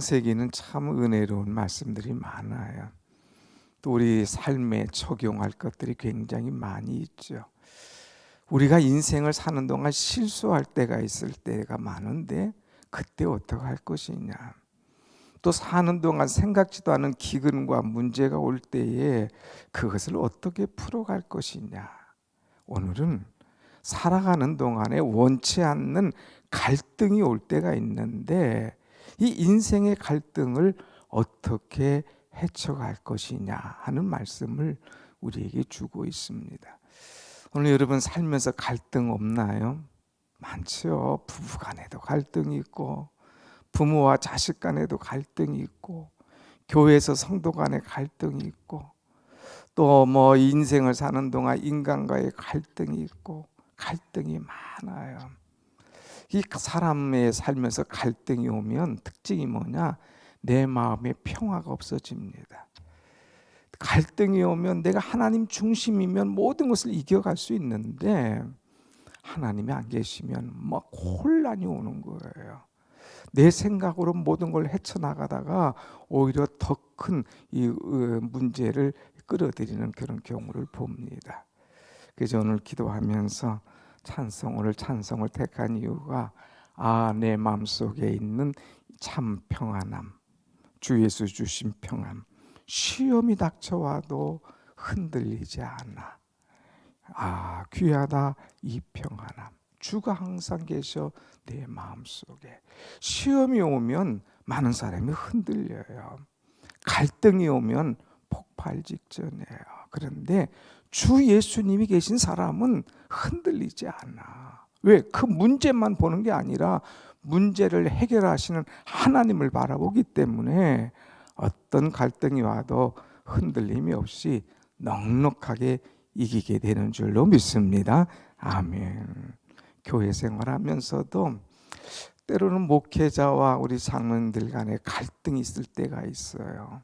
창세기는 참 은혜로운 말씀들이 많아요. 또 우리 삶에 적용할 것들이 굉장히 많이 있죠. 우리가 인생을 사는 동안 실수할 때가 있을 때가 많은데 그때 어떻게 할 것이냐. 또 사는 동안 생각지도 않은 기근과 문제가 올 때에 그것을 어떻게 풀어갈 것이냐. 오늘은 살아가는 동안에 원치 않는 갈등이 올 때가 있는데 이 인생의 갈등을 어떻게 헤쳐갈 것이냐 하는 말씀을 우리에게 주고 있습니다. 오늘 여러분 살면서 갈등 없나요? 많죠. 부부 간에도 갈등이 있고 부모와 자식 간에도 갈등이 있고 교회에서 성도 간에 갈등이 있고 또 뭐 인생을 사는 동안 인간과의 갈등이 있고 갈등이 많아요. 이 사람의 살면서 갈등이 오면 특징이 뭐냐? 내 마음에 평화가 없어집니다. 갈등이 오면 내가 하나님 중심이면 모든 것을 이겨갈 수 있는데 하나님이 안 계시면 막 혼란이 오는 거예요. 내 생각으로 모든 걸 헤쳐나가다가 오히려 더 큰 이 문제를 끌어들이는 그런 경우를 봅니다. 그래서 오늘 기도하면서 오늘 찬송을 택한 이유가 내 마음속에 있는 참 평안함, 주 예수 주신 평안, 시험이 닥쳐와도 흔들리지 않아. 귀하다 이 평안함. 주가 항상 계셔 내 마음속에. 시험이 오면 많은 사람이 흔들려요. 갈등이 오면 폭발 직전이에요. 그런데 주 예수님이 계신 사람은 흔들리지 않아. 왜? 그 문제만 보는 게 아니라 문제를 해결하시는 하나님을 바라보기 때문에 어떤 갈등이 와도 흔들림이 없이 넉넉하게 이기게 되는 줄로 믿습니다. 아멘. 교회 생활하면서도 때로는 목회자와 우리 장로님들 간에 갈등이 있을 때가 있어요.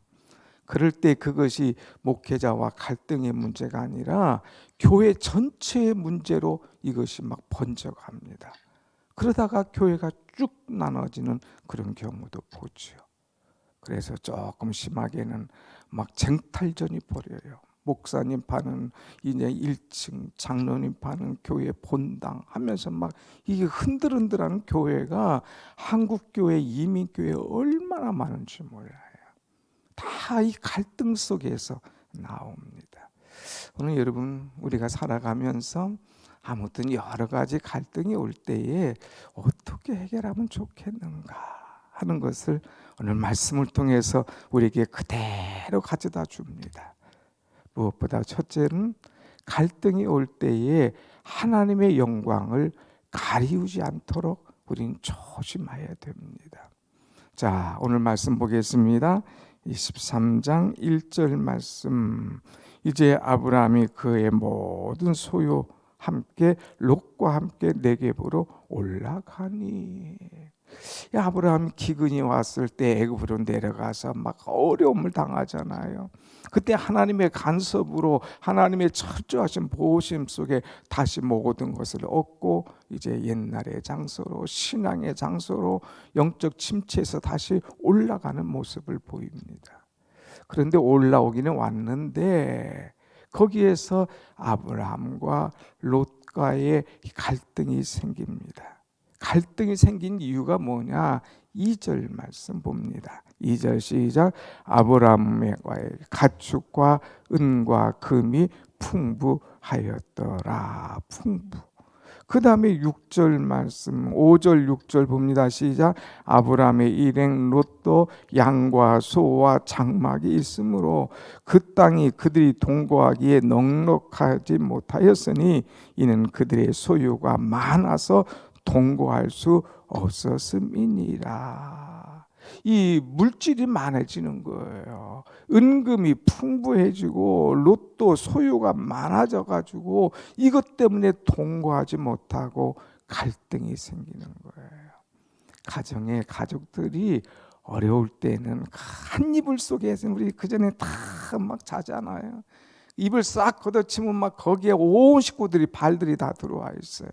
그럴 때 그것이 목회자와 갈등의 문제가 아니라 교회 전체의 문제로 이것이 막 번져갑니다. 그러다가 교회가 쭉 나눠지는 그런 경우도 보죠. 그래서 조금 심하게는 막 쟁탈전이 벌어요. 목사님 파는 이제 1층, 장로님 파는 교회 본당 하면서 막 이게 흔들흔들하는 교회가 한국 교회, 이민 교회 얼마나 많은지 몰라요. 다 이 갈등 속에서 나옵니다. 오늘 여러분 우리가 살아가면서 아무튼 여러 가지 갈등이 올 때에 어떻게 해결하면 좋겠는가 하는 것을 오늘 말씀을 통해서 우리에게 그대로 가져다 줍니다. 무엇보다 첫째는 갈등이 올 때에 하나님의 영광을 가리우지 않도록 우리는 조심해야 됩니다. 자, 오늘 말씀 보겠습니다. 23장 1절 말씀. 이제 아브라함이 그의 모든 소유 함께 롯과 함께 네겝으로 올라가니. 아브라함 기근이 왔을 때 애굽으로 내려가서 막 어려움을 당하잖아요. 그때 하나님의 간섭으로 하나님의 철저하신 보호심 속에 다시 모든 것을 얻고 이제 옛날의 장소로, 신앙의 장소로, 영적 침체에서 다시 올라가는 모습을 보입니다. 그런데 올라오기는 왔는데 거기에서 아브라함과 롯과의 갈등이 생깁니다. 갈등이 생긴 이유가 뭐냐? 2절 말씀 봅니다. 2절 시작. 아브라함과의 가축과 은과 금이 풍부하였더라. 풍부. 그 다음에 6절 말씀, 5절 6절 봅니다. 시작. 아브라함의 일행 롯도 양과 소와 장막이 있으므로 그 땅이 그들이 동거하기에 넉넉하지 못하였으니 이는 그들의 소유가 많아서 동거할 수 없었음이니라. 이 물질이 많아지는 거예요. 은금이 풍부해지고 롯도 소유가 많아져 가지고 이것 때문에 동거하지 못하고 갈등이 생기는 거예요. 가정의 가족들이 어려울 때는 한 이불 속에서 우리 그전에 다 막 자잖아요. 이불 싹 걷어치면 막 거기에 온 식구들이 발들이 다 들어와 있어요.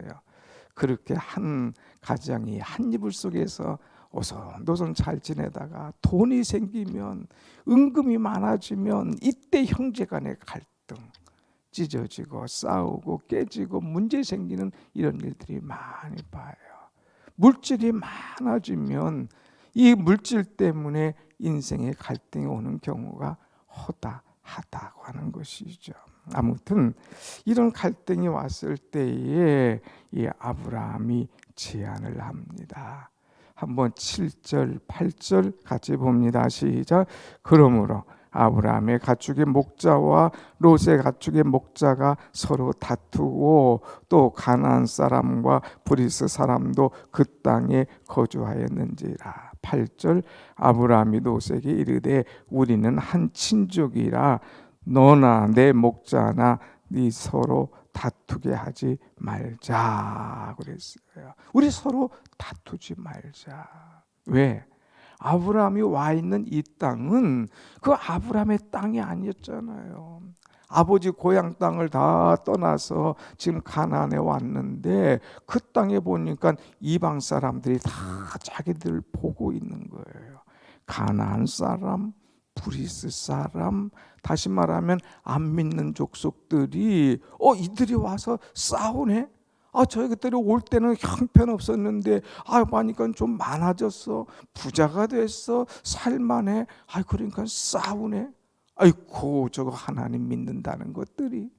그렇게 한 가정이 한 이불 속에서 오손도손 잘 지내다가 돈이 생기면, 은금이 많아지면 이때 형제간의 갈등, 찢어지고 싸우고 깨지고 문제 생기는 이런 일들이 많이 봐요. 물질이 많아지면 이 물질 때문에 인생의 갈등이 오는 경우가 허다하다고 하는 것이죠. 아무튼 이런 갈등이 왔을 때에 이 아브라함이 제안을 합니다. 한번 7절, 8절 같이 봅니다. 시작. 그러므로 아브라함의 가축의 목자와 롯의 가축의 목자가 서로 다투고 또 가나안 사람과 브리스 사람도 그 땅에 거주하였는지라. 8절. 아브라함이 롯에게 이르되 우리는 한 친족이라 너나 내 목자나 네 서로 다투게 하지 말자 그랬어요. 우리 서로 다투지 말자. 왜? 아브라함이 와 있는 이 땅은 그 아브라함의 땅이 아니었잖아요. 아버지 고향 땅을 다 떠나서 지금 가나안에 왔는데 그 땅에 보니까 이방 사람들이 다 자기들 보고 있는 거예요. 가나안 사람, 브리스 사람, 다시 말하면 안 믿는 족속들이 이들이 와서 싸우네. 저희들이 올 때는 형편없었는데 보니까 좀 많아졌어, 부자가 됐어, 살만해. 그러니까 싸우네. 아이고 저거 하나님 믿는다는 것들이,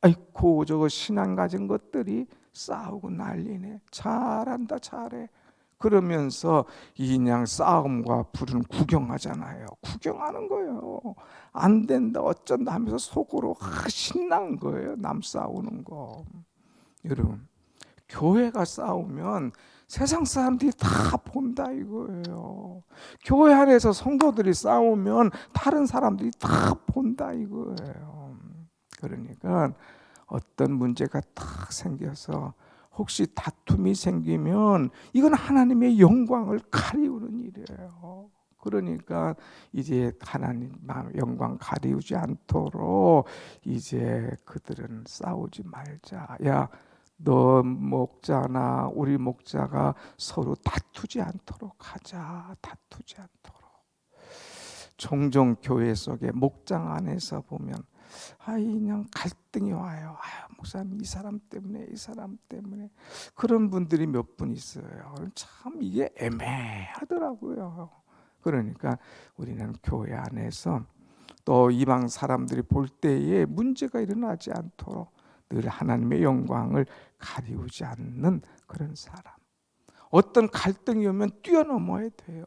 아이고 저거 신앙 가진 것들이 싸우고 난리네. 잘한다, 잘해. 그러면서 그냥 싸움과 불은 구경하잖아요. 구경하는 거예요. 안 된다 어쩐다 하면서 속으로 신난 거예요. 남 싸우는 거. 여러분, 교회가 싸우면 세상 사람들이 다 본다 이거예요. 교회 안에서 성도들이 싸우면 다른 사람들이 다 본다 이거예요. 그러니까 어떤 문제가 딱 생겨서 혹시 다툼이 생기면 이건 하나님의 영광을 가리우는 일이에요. 그러니까 이제 하나님 영광 가리우지 않도록 이제 그들은 싸우지 말자. 야, 너 목자나 우리 목자가 서로 다투지 않도록 하자. 다투지 않도록. 종종 교회 속에 목장 안에서 보면 그냥 갈등이 와요. 목사님 이 사람 때문에 이 사람 때문에 그런 분들이 몇 분 있어요. 참 이게 애매하더라고요. 그러니까 우리는 교회 안에서 또 이방 사람들이 볼 때에 문제가 일어나지 않도록 늘 하나님의 영광을 가리우지 않는 그런 사람. 어떤 갈등이 오면 뛰어넘어야 돼요.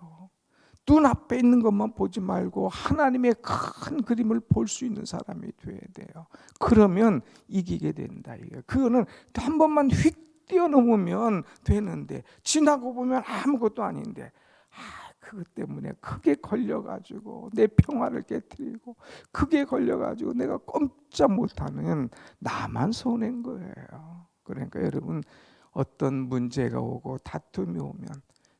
눈앞에 있는 것만 보지 말고 하나님의 큰 그림을 볼 수 있는 사람이 돼야 돼요. 그러면 이기게 된다. 그거는 한 번만 휙 뛰어넘으면 되는데 지나고 보면 아무것도 아닌데 그것 때문에 크게 걸려가지고 내 평화를 깨뜨리고 크게 걸려가지고 내가 꼼짝 못하는 나만 손해인 거예요. 그러니까 여러분, 어떤 문제가 오고 다툼이 오면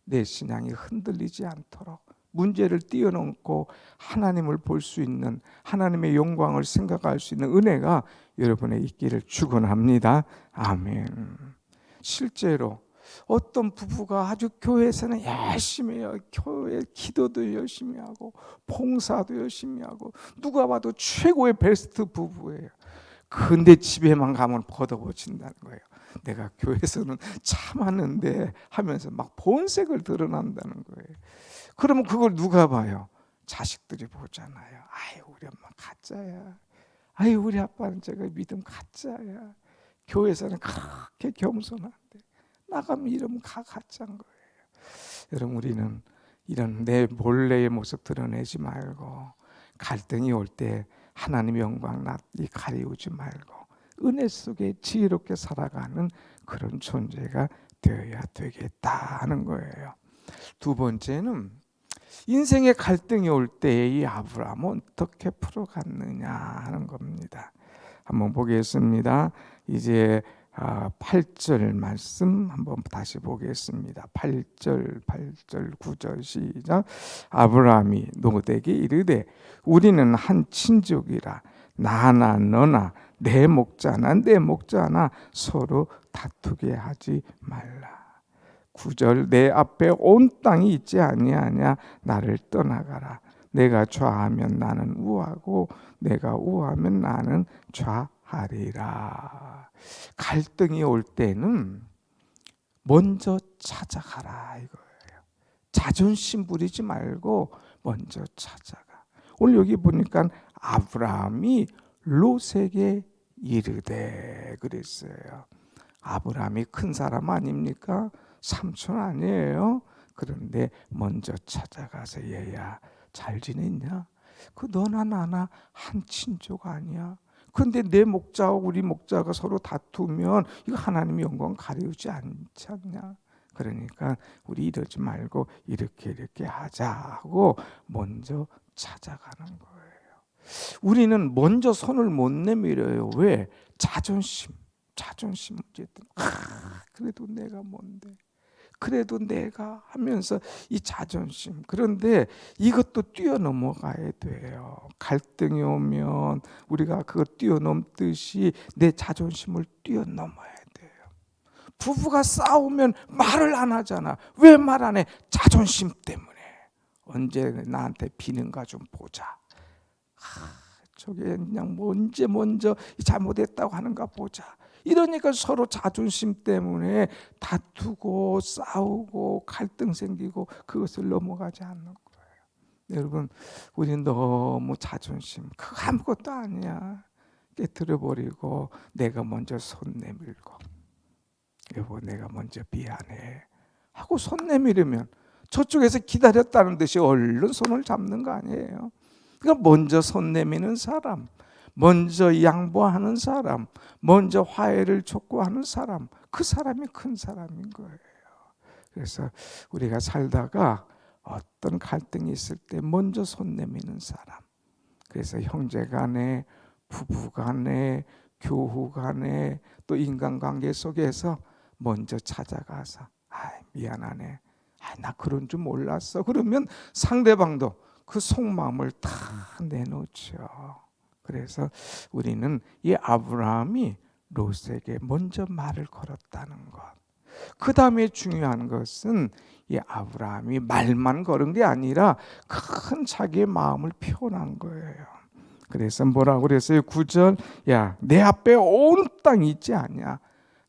내 신앙이 흔들리지 않도록 문제를 뛰어넘고 하나님을 볼 수 있는, 하나님의 영광을 생각할 수 있는 은혜가 여러분에 있기를 축원합니다. 아멘. 실제로 어떤 부부가 아주 교회에서는 열심히 해요. 교회 기도도 열심히 하고 봉사도 열심히 하고 누가 봐도 최고의 베스트 부부예요. 근데 집에만 가면 걷어고친다는 거예요. 내가 교회에서는 참았는데 하면서 막 본색을 드러난다는 거예요. 그러면 그걸 누가 봐요? 자식들이 보잖아요. 우리 엄마 가짜야. 우리 아빠는 제가 믿음 가짜야. 교회에서는 그렇게 겸손한데 나가면 이러면 가짜인 거예요. 여러분, 우리는 이런 내 몰래의 모습 드러내지 말고 갈등이 올 때 하나님의 영광 낯이 가리우지 말고 은혜 속에 지혜롭게 살아가는 그런 존재가 되어야 되겠다 하는 거예요. 두 번째는 인생의 갈등이 올 때 이 아브라함은 어떻게 풀어갔느냐 하는 겁니다. 한번 보겠습니다. 이제 8절 말씀 한번 다시 보겠습니다. 8절, 9절 시작. 아브라함이 롯에게 이르되 우리는 한 친족이라 나나 너나 내 목자나 내 목자나 서로 다투게 하지 말라. 9절 내 앞에 온 땅이 있지 아니하냐 나를 떠나가라. 내가 좌하면 나는 우하고 내가 우하면 나는 좌하리라. 갈등이 올 때는 먼저 찾아가라 이거예요. 자존심 부리지 말고 먼저 찾아가. 오늘 여기 보니까 아브라함이 롯에게 이르되 그랬어요. 아브라함이 큰 사람 아닙니까? 삼촌 아니에요? 그런데 먼저 찾아가서 얘야 잘 지냈냐? 그 너나 나나 한 친족 아니야? 근데 내 목자하고 우리 목자가 서로 다투면 이거 하나님의 영광 가려우지 않지 않냐? 그러니까 우리 이러지 말고 이렇게 하자 하고 먼저 찾아가는 거예요. 우리는 먼저 손을 못 내밀어요. 왜? 자존심 문제 때문에. 그래도 내가 뭔데? 그래도 내가 하면서 이 자존심. 그런데 이것도 뛰어넘어가야 돼요. 갈등이 오면 우리가 그걸 뛰어넘듯이 내 자존심을 뛰어넘어야 돼요. 부부가 싸우면 말을 안 하잖아. 왜 말 안 해? 자존심 때문에. 언제 나한테 비는가 좀 보자. 저게 그냥 언제 먼저 잘못했다고 하는가 보자. 이러니까 서로 자존심 때문에 다투고 싸우고 갈등 생기고 그것을 넘어가지 않는 거예요. 여러분, 우리는 너무 자존심 그거 아무것도 아니야 깨트려버리고 내가 먼저 손 내밀고 여보 내가 먼저 미안해 하고 손 내밀으면 저쪽에서 기다렸다는 듯이 얼른 손을 잡는 거 아니에요. 그러니까 먼저 손 내미는 사람, 먼저 양보하는 사람, 먼저 화해를 촉구하는 사람, 그 사람이 큰 사람인 거예요. 그래서 우리가 살다가 어떤 갈등이 있을 때 먼저 손 내미는 사람. 그래서 형제 간에, 부부 간에, 교우 간에, 또 인간관계 속에서 먼저 찾아가서 미안하네. 나 그런 줄 몰랐어. 그러면 상대방도 그 속마음을 다 내놓죠. 그래서 우리는 이 아브라함이 롯에게 먼저 말을 걸었다는 것. 그 다음에 중요한 것은 이 아브라함이 말만 걸은 게 아니라 큰 자기의 마음을 표현한 거예요. 그래서 뭐라고 그랬어요? 9절 야, 내 앞에 온 땅이 있지 않냐?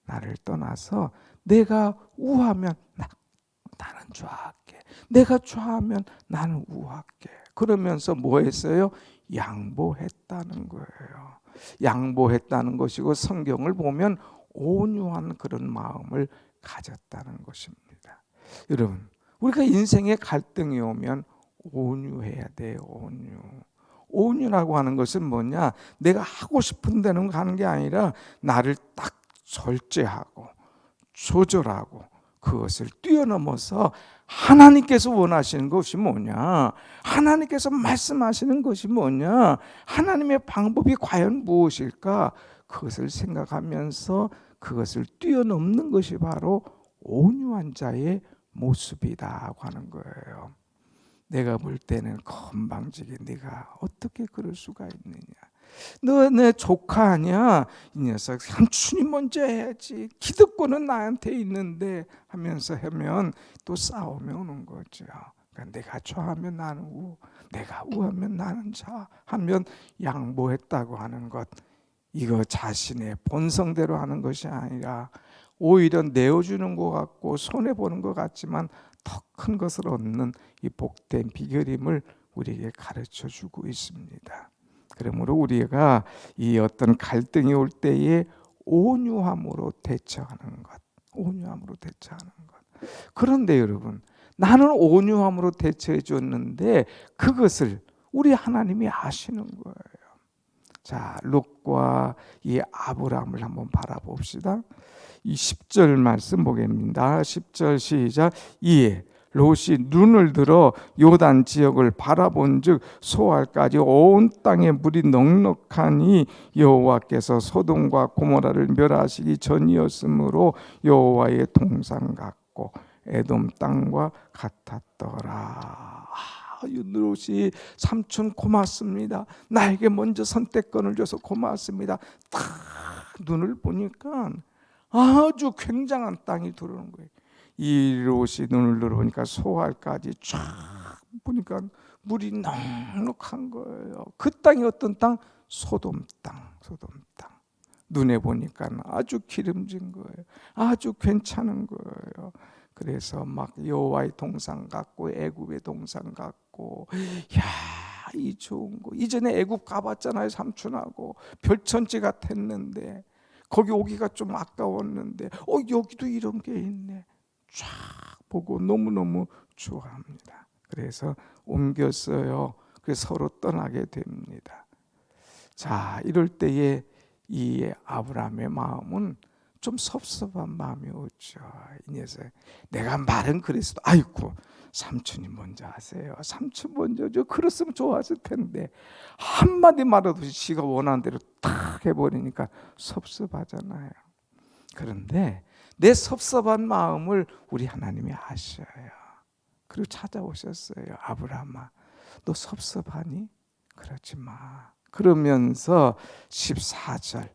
나를 떠나서 내가 우하면 나는 좌할게. 내가 좌하면 나는 우할게. 그러면서 뭐 했어요? 양보했다는 거예요. 양보했다는 것이고 성경을 보면 온유한 그런 마음을 가졌다는 것입니다. 여러분, 우리가 인생에 갈등이 오면 온유해야 돼요. 온유라고 하는 것은 뭐냐? 내가 하고 싶은 대로 가는 게 아니라 나를 딱 절제하고 조절하고 그것을 뛰어넘어서 하나님께서 원하시는 것이 뭐냐? 하나님께서 말씀하시는 것이 뭐냐? 하나님의 방법이 과연 무엇일까? 그것을 생각하면서 그것을 뛰어넘는 것이 바로 온유한 자의 모습이라고 하는 거예요. 내가 볼 때는 건방지게 네가 어떻게 그럴 수가 있느냐? 너 내 조카 아니야? 이 녀석 삼촌이 먼저 해야지. 기득권은 나한테 있는데 하면서 하면 또 싸움이 오는 거죠. 그러니까 내가 좌하면 나는 우, 내가 우하면 나는 좌 하면 양보했다고 하는 것. 이거 자신의 본성대로 하는 것이 아니라 오히려 내어주는 것 같고 손해보는 것 같지만 더 큰 것을 얻는 이 복된 비결임을 우리에게 가르쳐주고 있습니다. 그러므로 우리가 이 어떤 갈등이 올 때에 온유함으로 대처하는 것. 온유함으로 대처하는 것. 그런데 여러분, 나는 온유함으로 대처해 줬는데 그것을 우리 하나님이 아시는 거예요. 자, 롯과 이 아브라함을 한번 바라봅시다. 이 10절 말씀 보겠습니다. 10절 시작. 이에 롯이 눈을 들어 요단 지역을 바라본즉 소알까지 온 땅에 물이 넉넉하니 여호와께서 소돔과 고모라를 멸하시기 전이었으므로 여호와의 동상 같고 에돔 땅과 같았더라. 롯이 삼촌 고맙습니다. 나에게 먼저 선택권을 줘서 고맙습니다. 딱 눈을 보니까 아주 굉장한 땅이 들어오는 거예요. 이 롯이 눈을 들어보니까 소알까지 쫙 보니까 물이 넉넉한 거예요. 그 땅이 어떤 땅? 소돔 땅. 눈에 보니까 아주 기름진 거예요. 아주 괜찮은 거예요. 그래서 막 여호와의 동산 같고 애굽의 동산 같고, 야, 이 좋은 거. 이전에 애굽 가봤잖아요. 삼촌하고 별천지 같았는데 거기 오기가 좀 아까웠는데 여기도 이런 게 있네. 쫙 보고 너무너무 좋아합니다. 그래서 옮겼어요. 그래서 서로 떠나게 됩니다. 자, 이럴 때에 이 아브라함의 마음은 좀 섭섭한 마음이 오죠. 이 녀석, 내가 말은 그랬어도 아이고 삼촌이 먼저 하세요. 삼촌 먼저 저 그랬으면 좋았을 텐데 한마디 말해도 지가 원하는 대로 탁 해버리니까 섭섭하잖아요. 그런데 내 섭섭한 마음을 우리 하나님이 아셔요. 그리고 찾아오셨어요. 아브라함아, 너 섭섭하니? 그러지 마. 그러면서 14절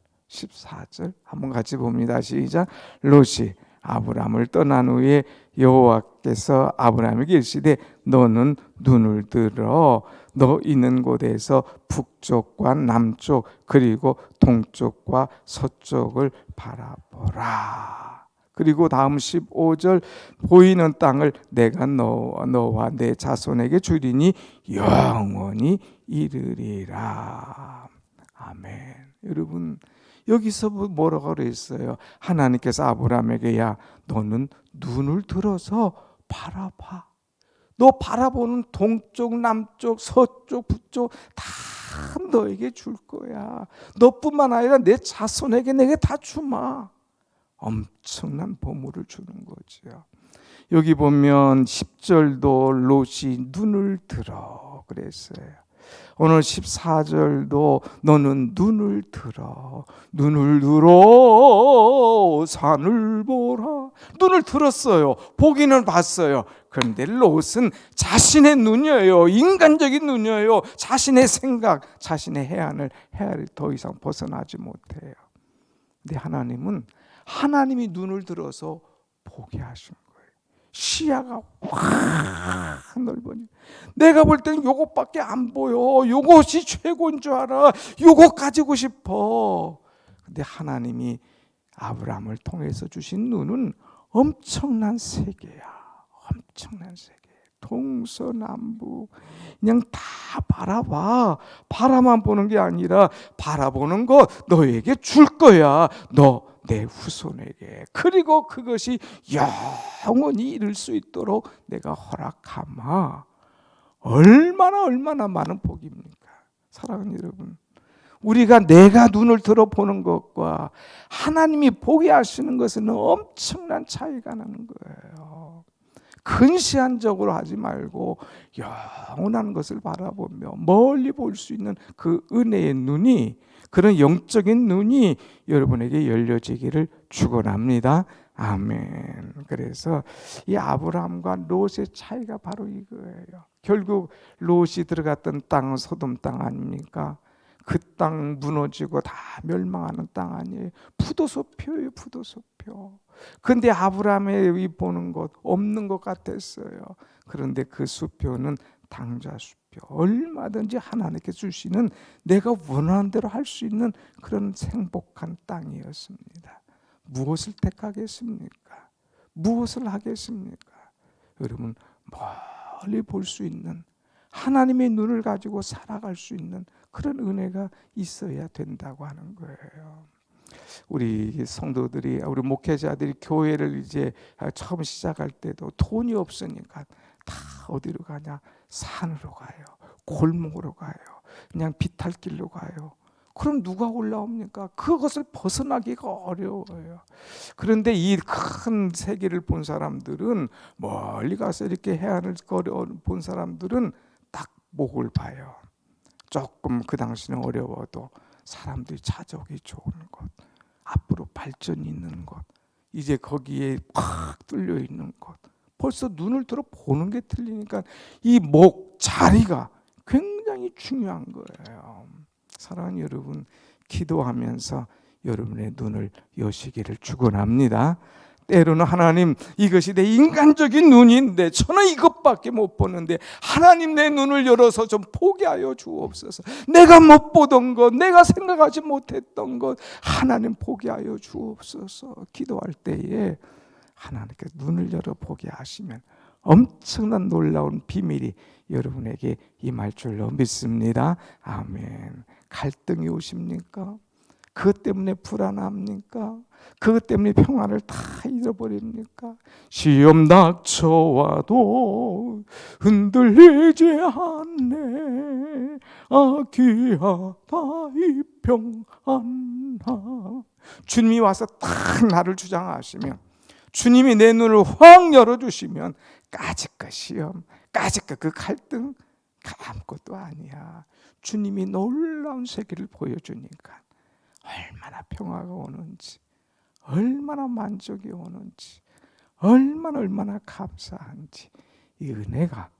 한번 같이 봅니다. 시작. 롯이 아브라함을 떠난 후에 여호와께서 아브라함에게 이르시되 너는 눈을 들어 너 있는 곳에서 북쪽과 남쪽 그리고 동쪽과 서쪽을 바라보라. 그리고 다음 15절 보이는 땅을 내가 너와 내 자손에게 주리니 영원히 이르리라. 아멘. 여러분, 여기서 뭐라고 그랬어요? 하나님께서 아브라함에게 야 너는 눈을 들어서 바라봐. 너 바라보는 동쪽 남쪽 서쪽 북쪽 다 너에게 줄 거야. 너뿐만 아니라 내 자손에게 내게 다 주마. 엄청난 보물을 주는 거죠. 여기 보면 10절도 롯이 눈을 들어 그랬어요. 오늘 14절도 너는 눈을 들어 산을 보라. 눈을 들었어요. 보기는 봤어요. 그런데 롯은 자신의 눈이에요. 인간적인 눈이에요. 자신의 생각, 자신의 해안을 더 이상 벗어나지 못해요. 근데 하나님이 눈을 들어서 보게 하신 거예요. 시야가 확 넓으니 내가 볼 때는 요것밖에 안 보여. 요것이 최고인 줄 알아. 요것 가지고 싶어. 근데 하나님이 아브라함을 통해서 주신 눈은 엄청난 세계야. 엄청난 세계. 동서남북 그냥 다 바라봐. 바라만 보는 게 아니라 바라보는 거 너에게 줄 거야. 너 내 후손에게. 그리고 그것이 영원히 이룰 수 있도록 내가 허락하마. 얼마나 많은 복입니까? 사랑하는 여러분, 우리가 내가 눈을 들어보는 것과 하나님이 보게 하시는 것은 엄청난 차이가 나는 거예요. 근시안적으로 하지 말고 영원한 것을 바라보며 멀리 볼 수 있는 그 은혜의 눈이, 그런 영적인 눈이 여러분에게 열려지기를 축원합니다. 아멘. 그래서 이 아브라함과 롯의 차이가 바로 이거예요. 결국 롯이 들어갔던 땅은 소돔 땅 아닙니까? 그 땅 무너지고 다 멸망하는 땅 아니에요. 푸도소표예요. 푸도소표. 근데 아브라함이 보는 것 없는 것 같았어요. 그런데 그 수표는 당좌수표. 얼마든지 하나님께 주시는, 내가 원하는 대로 할 수 있는 그런 행복한 땅이었습니다. 무엇을 택하겠습니까? 무엇을 하겠습니까? 여러분, 멀리 볼 수 있는, 하나님의 눈을 가지고 살아갈 수 있는 그런 은혜가 있어야 된다고 하는 거예요. 우리 성도들이, 우리 목회자들이 교회를 이제 처음 시작할 때도 돈이 없으니까 다 어디로 가냐? 산으로 가요. 골목으로 가요. 그냥 비탈길로 가요. 그럼 누가 올라옵니까? 그것을 벗어나기가 어려워요. 그런데 이 큰 세계를 본 사람들은, 멀리 가서 이렇게 해안을 본 사람들은 딱 목을 봐요. 조금 그 당시는 어려워도 사람들이 찾아오기 좋은 곳, 앞으로 발전이 있는 곳, 이제 거기에 팍 뚫려 있는 곳, 벌써 눈을 들어 보는 게 틀리니까 이 목 자리가 굉장히 중요한 거예요. 사랑하는 여러분, 기도하면서 여러분의 눈을 여시기를 축원합니다. 때로는 하나님, 이것이 내 인간적인 눈인데 저는 이것밖에 못 보는데 하나님 내 눈을 열어서 좀 보게 하여 주옵소서. 내가 못 보던 것, 내가 생각하지 못했던 것 하나님 보게 하여 주옵소서. 기도할 때에 하나님께 눈을 열어 보게 하시면 엄청난 놀라운 비밀이 여러분에게 임할 줄로 믿습니다. 아멘. 갈등이 오십니까? 그것 때문에 불안합니까? 그것 때문에 평화를 다 잃어버립니까? 시험 닥쳐와도 흔들리지 않네. 귀하다 이 평안아. 주님이 와서 딱 나를 주장하시면, 주님이 내 눈을 확 열어주시면 까짓것 시험, 까짓것 그 갈등 아무것도 아니야. 주님이 놀라운 세계를 보여주니까 얼마나 평화가 오는지, 얼마나 만족이 오는지, 얼마나 감사한지, 이 은혜가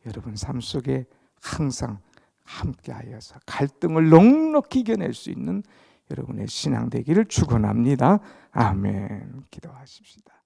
여러분 삶 속에 항상 함께하여서 갈등을 넉넉히 이겨낼 수 있는 여러분의 신앙 되기를 축원합니다. 아멘. 기도하십시다.